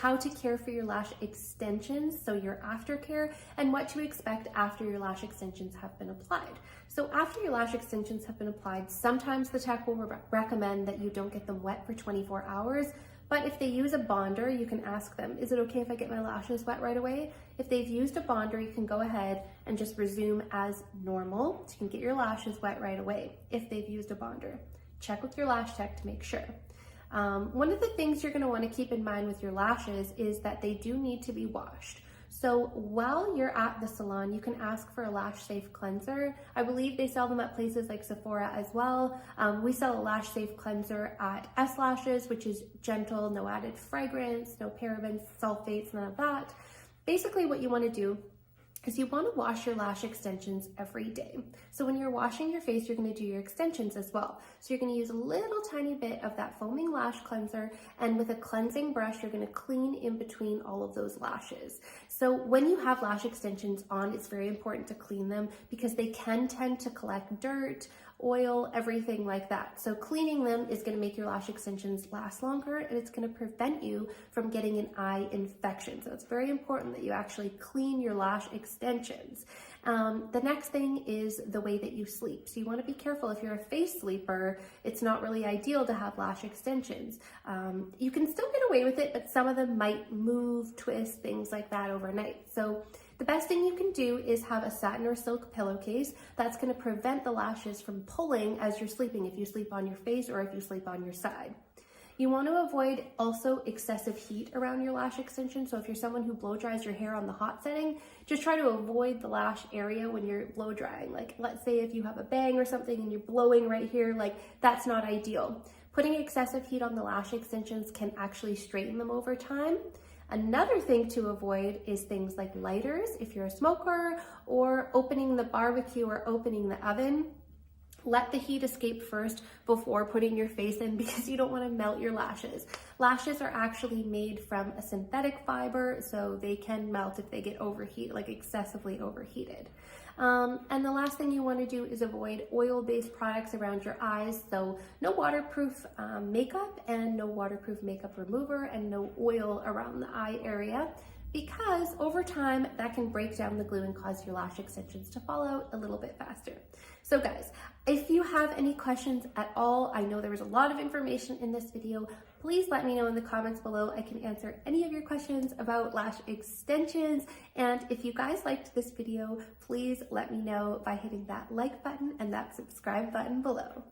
how to care for your lash extensions, so your aftercare, and what to expect after your lash extensions have been applied. So after your lash extensions have been applied, sometimes the tech will recommend that you don't get them wet for 24 hours. But if they use a bonder, you can ask them, is it okay if I get my lashes wet right away? If they've used a bonder, you can go ahead and just resume as normal. So you can get your lashes wet right away if they've used a bonder. Check with your lash tech to make sure. One of the things you're going to want to keep in mind with your lashes is that they do need to be washed. So while you're at the salon, you can ask for a Lash Safe Cleanser. I believe they sell them at places like Sephora as well. We sell a Lash Safe Cleanser at S Lashes, which is gentle, no added fragrance, no parabens, sulfates, none of that. Basically what you want to do is you want to wash your lash extensions every day. So when you're washing your face, you're going to do your extensions as well. So you're going to use a little tiny bit of that foaming lash cleanser, and with a cleansing brush, you're going to clean in between all of those lashes. So when you have lash extensions on, it's very important to clean them because they can tend to collect dirt, oil, everything like that. So cleaning them is going to make your lash extensions last longer, and it's going to prevent you from getting an eye infection. So it's very important that you actually clean your lash extensions. The next thing is the way that you sleep. So you want to be careful. If you're a face sleeper, it's not really ideal to have lash extensions. You can still get away with it, but some of them might move, twist, things like that overnight. So the best thing you can do is have a satin or silk pillowcase that's going to prevent the lashes from pulling as you're sleeping, if you sleep on your face or if you sleep on your side. You want to avoid also excessive heat around your lash extension. So if you're someone who blow dries your hair on the hot setting, just try to avoid the lash area when you're blow drying. Like, let's say if you have a bang or something and you're blowing right here, like that's not ideal. Putting excessive heat on the lash extensions can actually straighten them over time. Another thing to avoid is things like lighters if you're a smoker, or opening the barbecue or opening the oven. Let the heat escape first before putting your face in, because you don't want to melt your lashes. Lashes are actually made from a synthetic fiber, so they can melt if they get overheated, like excessively overheated. And the last thing you want to do is avoid oil-based products around your eyes. So no waterproof makeup, and no waterproof makeup remover, and no oil around the eye area, because over time that can break down the glue and cause your lash extensions to fall out a little bit faster. So guys, if you have any questions at all, I know there was a lot of information in this video, please let me know in the comments below. I can answer any of your questions about lash extensions. And if you guys liked this video, please let me know by hitting that like button and that subscribe button below.